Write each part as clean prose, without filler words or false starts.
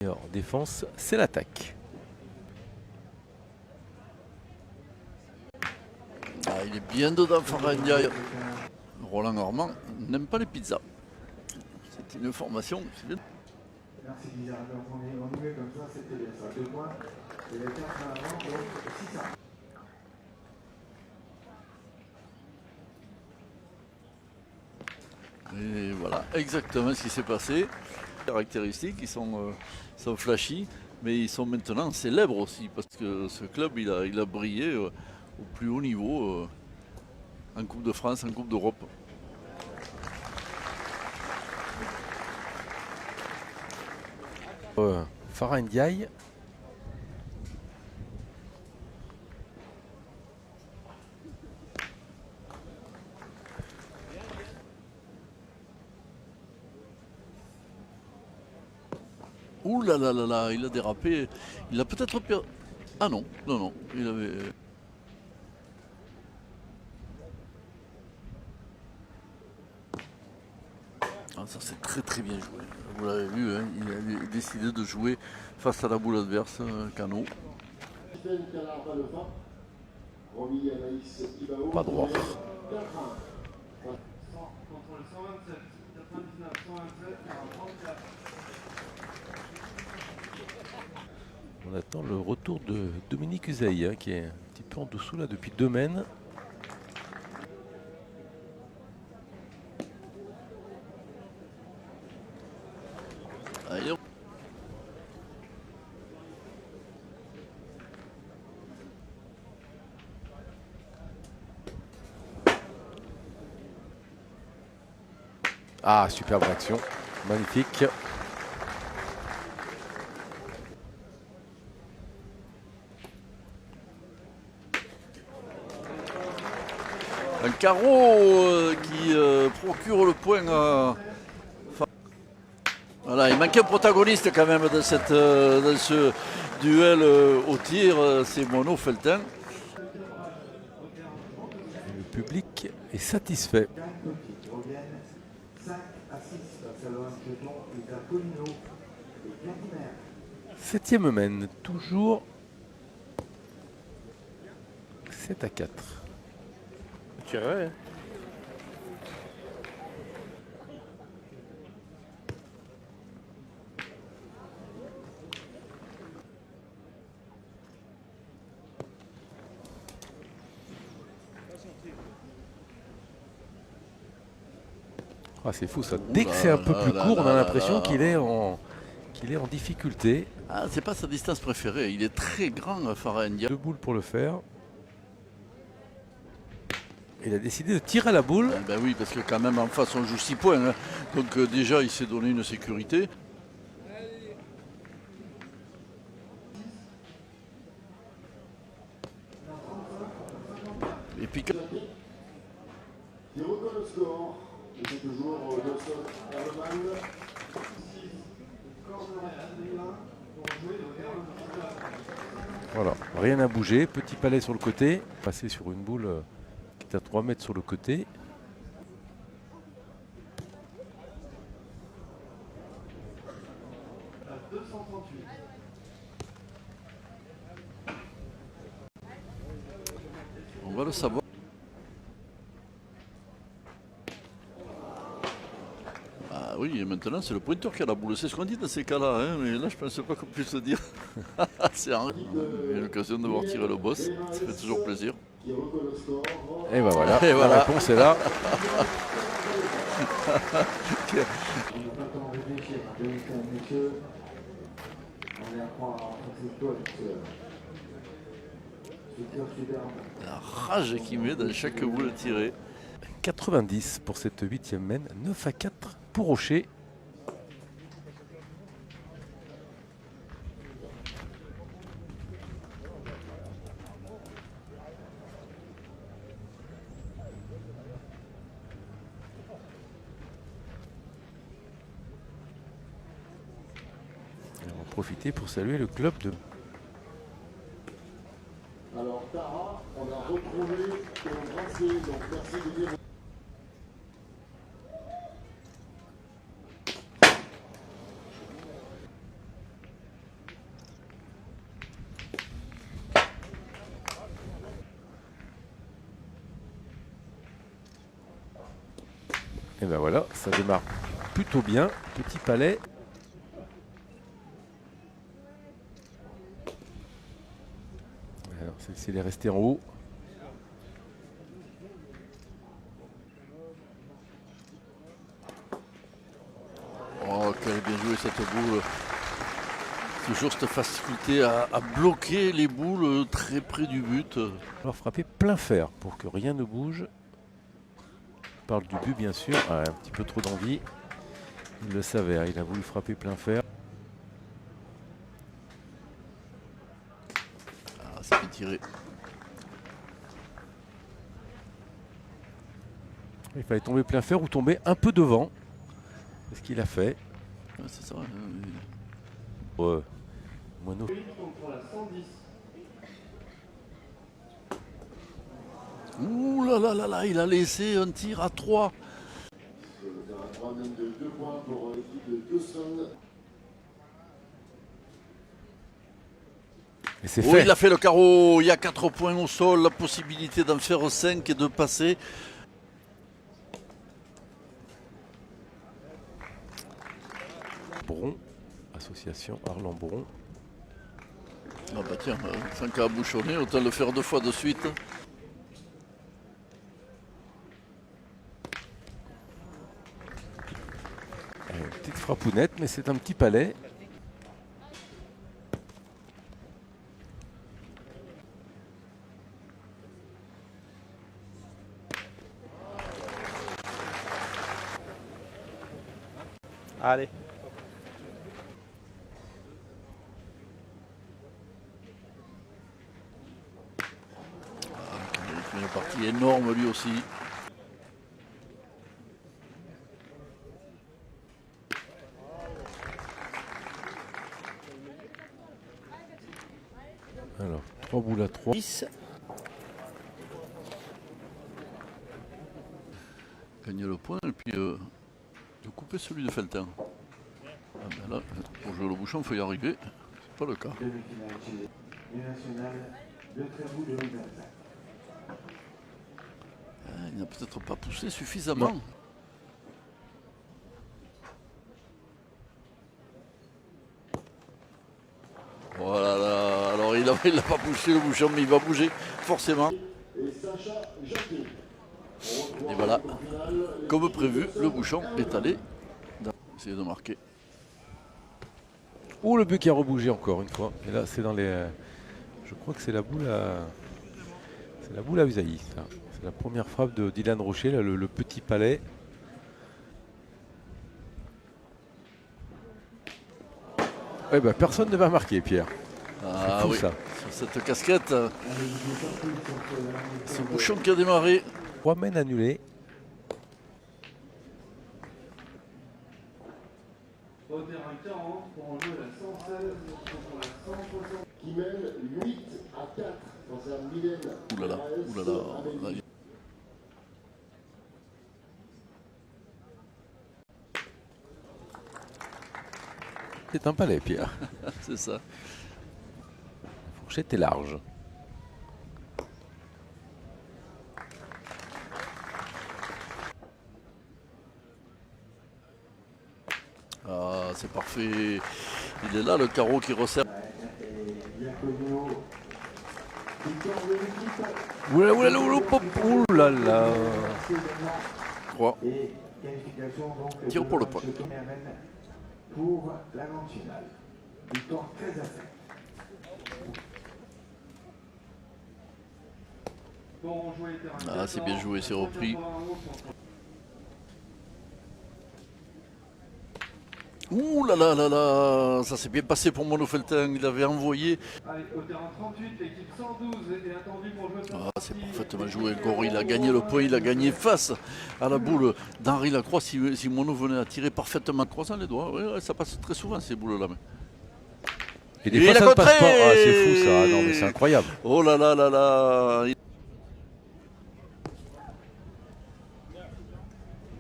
Et en défense, c'est l'attaque. Ah, il est bien dedans, Farah Ndiaye. Roland Normand n'aime pas les pizzas. C'est une formation. Merci bizarre. Donc on y met comme ça, c'était bien ça. 2 points. Et les 4 à l'avant, donc 6 à. Et voilà exactement ce qui s'est passé. Les caractéristiques, ils sont flashy, mais ils sont maintenant célèbres aussi parce que ce club il a brillé au plus haut niveau en Coupe de France, en Coupe d'Europe. Farah Ndiaye. Ouh là là là là, il a dérapé. Il a peut-être perdu. Ah non, non, non. Il avait. Ah, ça c'est très très bien joué. Vous l'avez vu, hein, il a décidé de jouer face à la boule adverse, Cano. Pas droit. On attend le retour de Dominique Usaï, hein, qui est un petit peu en dessous là depuis 2 mènes. Allez, Ah, superbe action. Magnifique. un carreau qui procure le point à. Voilà, il manquait un protagoniste quand même dans ce duel au tir, c'est Mono Feltin. Le public est satisfait. 5 à 6. Barcelone, Jeton, et Colino. Et Vladimir. 7e mène, toujours 7 à 4. Ouais. Ah, c'est fou ça. Dès que c'est un peu plus court, on a l'impression qu'il est en difficulté. Ah, c'est pas sa distance préférée, il est très grand, Farah Ndiaye. 2 boules pour le faire. Il a décidé de tirer à la boule. Ah, ben oui, parce que quand même en face on joue 6 points, hein. Donc déjà il s'est donné une sécurité. Et puis Il reconnaît le score. Et c'est toujours Nelson Herleman. Voilà, rien n'a bougé. Petit palais sur le côté. Passer sur une boule qui est à 3 mètres sur le côté. on va le savoir. Ah oui, et maintenant c'est le pointeur qui a la boule, c'est ce qu'on dit dans ces cas-là, hein, mais là je pense pas qu'on puisse le dire. C'est Henri. J'ai l'occasion de voir tirer le boss, ça fait toujours plaisir. Et ben voilà, Et voilà. la réponse est là. La rage qu'il met dans chaque boule tirée. 90 pour cette 8e mène. 9 à 4 pour Rocher. On va profiter pour saluer le club de. Alors Tara, on a retrouvé ton bracelet, donc merci de dire. ben voilà, ça démarre plutôt bien. Petit palais. Alors celle-ci elle est restée en haut. Oh, quelle bien joué cette boule. Toujours cette facilité à bloquer les boules très près du but. Alors frapper plein fer pour que rien ne bouge. Je parle du but bien sûr. Ah, un petit peu trop d'envie. Il le savait, hein, il a voulu frapper plein fer. Ah, c'est bien tiré. Il fallait tomber plein fer ou tomber un peu devant. C'est ce qu'il a fait. Ouais, c'est ça. Moineau. Ouh là là là là, il a laissé un tir à 3. Et c'est Oh, fait. il a fait le carreau, il y a 4 points au sol, la possibilité d'en faire 5 et de passer. Bron, association Arlan-Bron. Ah bah tiens, 5 à bouchonner, autant le faire 2 fois de suite. Une petite frappounette, mais c'est un petit palais. Allez. Il fait une partie énorme lui aussi. Alors, 3 boules à 3. 10. Gagner le point et puis de couper celui de Feltin. Ah ben là, pour jouer le bouchon, il faut y arriver. C'est pas le cas. Demi-finale chez les nationales de Trévoux 2025. Il n'a peut-être pas poussé suffisamment. Non. Voilà, là. Alors il n'a pas poussé le bouchon, mais il va bouger, forcément. Et voilà, comme prévu, le bouchon est allé essayer de marquer. Oh, le but qui a rebougé encore une fois. Et là, c'est dans les. Je crois que c'est la boule à. C'est la boule à Usaï, ça. C'est la première frappe de Dylan Rocher, là, le petit palais. Eh ben, personne ne va marquer, Pierre. Ah fou, oui, ça. sur cette casquette, ce bouchon qui a démarré. 3 mènes annulés. Au terrain 40 pour en jouer la 116 contre la 160. Qui mène 8 à 4 dans un Mylène. Ouh là là, ouh là là. Là, C'est un palais, Pierre. c'est ça. La fourchette est large. Ah, c'est parfait. Il est là, le carreau qui resserre. Oula, oula, oula, oula, là. 3. Et qualification donc Tir pour le point. pour la grande finale. Victoire 13 à 5. Ah, c'est bien joué, c'est repris. Ouh là là là là, ça s'est bien passé pour Mono Feltin, il avait envoyé. Allez, au terrain 38, l'équipe 112 est attendue pour jouer ce Ah, c'est parfaitement joué, Gori, il a gagné le point, il a gagné face à la boule d'Henri Lacroix. Si Mono venait à tirer parfaitement croisant les doigts, ouais, ça passe très souvent ces boules-là. Et des Et fois, la ça ne passe pas. contrée. Ah, c'est fou, ça. Ah, non, mais c'est incroyable. Oh là là là là.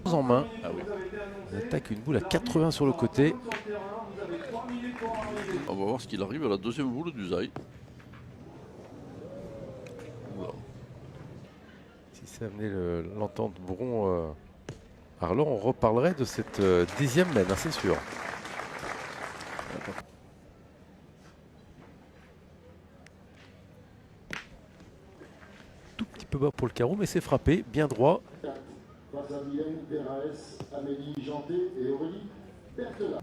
En main. Ah oui. Il attaque une boule à 80 sur le côté. On va voir ce qu'il arrive à la deuxième boule d'Usaï. Si ça amenait l'entente Bron Alors là, on reparlerait de cette 10e mène, hein, c'est sûr. Tout petit peu bas pour le carreau, mais c'est frappé, bien droit. Face à Mylène Berraes, Amélie Janté et Aurélie Berthelat.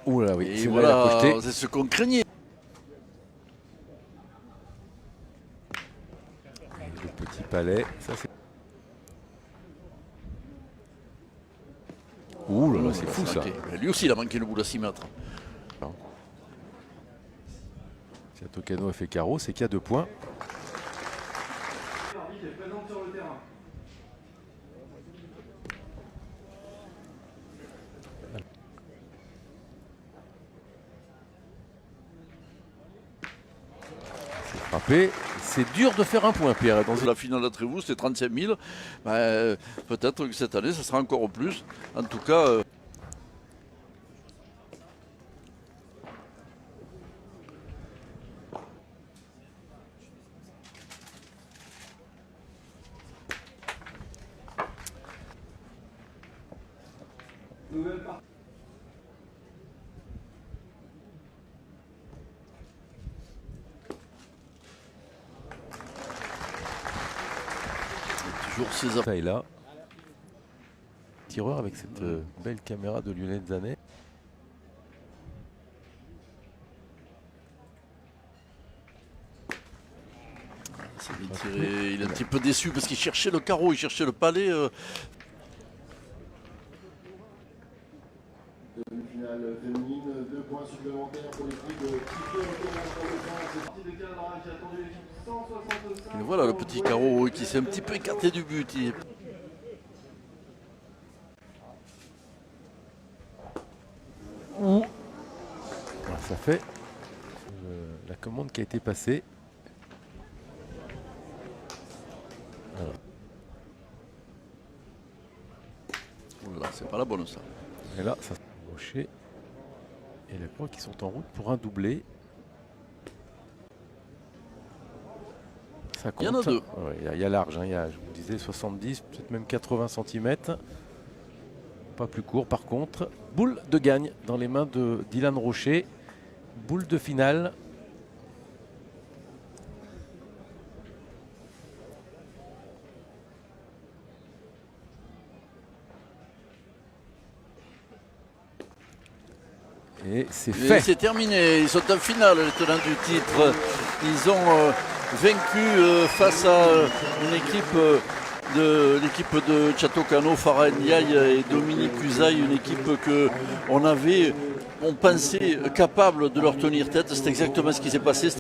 Ouh là oui, Et c'est voilà, projeté. c'est ce qu'on craignait. Le petit palais, ça c'est. Ouh là là, c'est fou ça. Lui aussi, il a manqué le bout de 6 mètres. Si Tocano a fait carreau, c'est qu'il y a 2 points. L'arbitre est présent sur le terrain. C'est frappé. C'est dur de faire un point, Pierre. Dans La finale à Trévoux, c'était 35 000. Peut-être que cette année, ça sera encore plus. En tout cas, Nouvelle partie. toujours César. ça est là. Tireur avec cette belle caméra de Lionel Zanet. Il est un petit peu déçu parce qu'il cherchait le carreau, il cherchait le palais. Demi-finale féminine, 2 points supplémentaires pour l'équipe de Tiffany. C'est parti de cadre qui a attendu l'équipe 165. Et voilà le petit carreau qui s'est un petit peu écarté du but. Voilà, ça fait la commande qui a été passée. Voilà. Oula, c'est pas la bonne ça. Et là, ça s'est gaucher. Et la croix qui sont en route pour un doublé. Ça compte. Il y en a 2. Ouais, il y a large, hein, il y a, je vous disais, 70, peut-être même 80 cm. Pas plus court par contre. Boule de gagne dans les mains de Dylan Rocher. Boule de finale. Et c'est fait. C'est terminé, ils sont en finale, les tenants du titre. Ils ont vaincu face à une équipe de l'équipe de Tchatokano, Farah Ndiaye et Dominique Usaï, une équipe on pensait capable de leur tenir tête. C'est exactement ce qui s'est passé.